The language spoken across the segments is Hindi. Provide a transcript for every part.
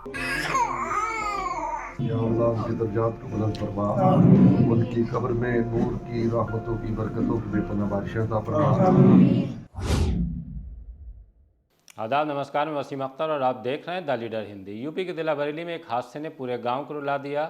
या अल्लाह उनके दर्जात को बुलंद फरमा, उनकी कब्र में नूर की रहमतों की बरकतों की बेपनाह बारिशें अता फरमा। आदाब, नमस्कार। मैं वसीम अख्तर और आप देख रहे हैं द लीडर हिंदी। यूपी के जिला बरेली में एक हादसे ने पूरे गांव को रुला दिया।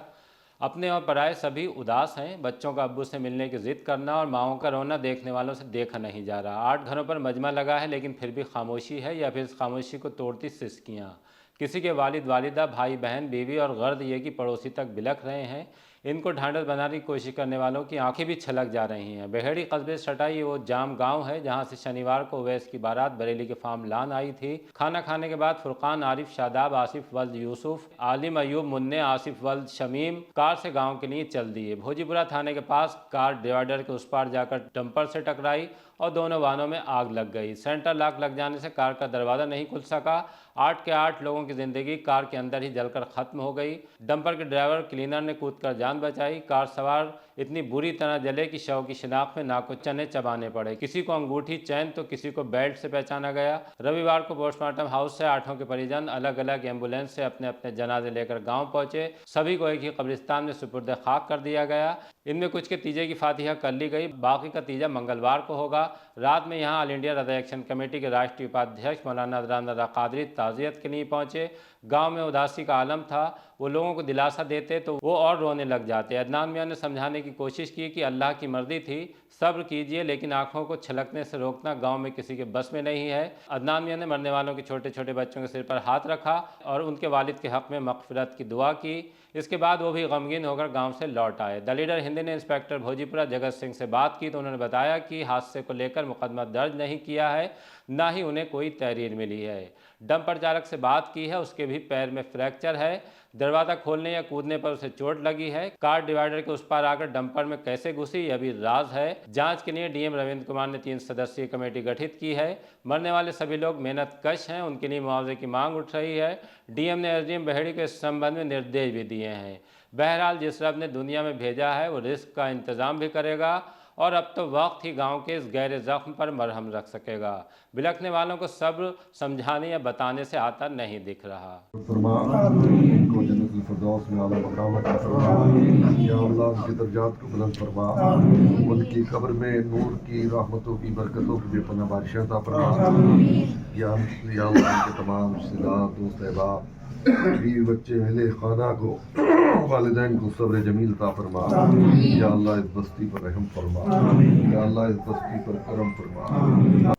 अपने और पराए सभी उदास हैं। बच्चों का अब्बू से मिलने की जिद करना और माओं का रोना देखने वालों से देखा नहीं जा रहा। 8 घरों पर मजमा लगा है, लेकिन फिर भी खामोशी है या फिर इस खामोशी को तोड़ती सिसकियाँ। किसी के वालिद वालिदा, भाई बहन, बीवी और गर्द ये कि पड़ोसी तक बिलख रहे हैं। इनको ढांढस बनाने की कोशिश करने वालों की आंखें भी छलक जा रही हैं। बहेड़ी कस्बे सटाई वो जाम गांव है जहां से शनिवार को अवैस की बारात बरेली के फार्म लान आई थी। खाना खाने के बाद फुरकान, आरिफ, शादाब, आसिफ वल्द यूसुफ, आलिम, अयूब, मुन्ने, आसिफ वल्द शमीम कार से गांव के लिए चल दिए। भोजीपुरा थाने के पास कार डिवाइडर के उस पार जाकर डंपर से टकराई और दोनों वाहनों में आग लग गई। सेंटर लॉक लग जाने से कार का दरवाज़ा नहीं खुल सका। 8 के 8 लोगों की जिंदगी कार के अंदर ही जलकर खत्म हो गई। डंपर के ड्राइवर क्लीनर ने कूदकर जान बचाई। कार सवार इतनी बुरी तरह जले कि शव की शिनाख्त में नाक चने चबाने पड़े। किसी को अंगूठी चैन तो किसी को बेल्ट से पहचाना गया। रविवार को पोस्टमार्टम हाउस से 8 के परिजन अलग अलग एम्बुलेंस से अपने अपने जनाजे लेकर गांव पहुंचे। सभी को एक ही कब्रिस्तान में सुपुर्द खाक कर दिया गया। इनमें कुछ के तीजे की फातिहा कर ली गई, बाकी का तीजा मंगलवार को होगा। रात में यहाँ ऑल इंडिया हृदय एक्शन कमेटी के राष्ट्रीय उपाध्यक्ष मौलाना अदनान रज़ा कादरी ताज़ियत के लिए पहुंचे। गांव में उदासी का आलम था। वो लोगों को दिलासा देते तो वो और रोने लग जाते। अदनान मियां ने समझाने की कोशिश की कि अल्लाह की मर्जी थी, सब्र कीजिए, लेकिन आंखों को छलकने से रोकना गांव में किसी के बस में नहीं है। अदनान मियां ने मरने वालों के छोटे छोटे बच्चों के सिर पर हाथ रखा और उनके वालिद के हक में मग़फ़िरत की दुआ की। इसके बाद वो भी गमगीन होकर गांव से लौट आए। द लीडर हिंदी ने इंस्पेक्टर भोजीपुरा जगत सिंह से बात की तो उन्होंने बताया कि हादसे को लेकर मुकदमा दर्ज नहीं किया है, ना ही उन्हें कोई तहरीर मिली है। डंपर चालक से बात की है, उसके भी पैर में फ्रैक्चर है। दरवाज़ा खोलने या कूदने पर उसे चोट लगी है। कार डिवाइडर के उस पार आकर डंपर में कैसे घुसी यह भी राज है। जांच के लिए डीएम रविंद्र कुमार ने 3 सदस्यीय कमेटी गठित की है। मरने वाले सभी लोग मेहनत कश हैं, उनके लिए मुआवजे की मांग उठ रही है। डीएम ने एसडीएम बहेड़ी को इस संबंध में निर्देश भी दिए हैं। बहरहाल जिस रब ने दुनिया में भेजा है वो रिस्क का इंतजाम भी करेगा और अब तो वक्त ही गांव के इस गहरे जख्म पर मरहम रख सकेगा। बिलखने वालों को सब्र समझाने या बताने से आता नहीं दिख रहा। उनको जन्नतुल फिरदौस में आला मकाम अता फरमा। या अल्लाह उनके दर्जात को बुलंद फरमा, उनकी कब्र में नूर की रहमतों की बरकतों की बेपनाह बारिशें अता फरमा। या अल्लाह उनके तमाम रिश्तेदार, दोस्त, अहबाब, बीवी, बच्चे, अहले खाना को, वालिदैन को सब्र जमील अता फरमा। या अल्लाह इस बस्ती पर रहम फरमा। या अल्लाह इस बस्ती पर करम फरमा।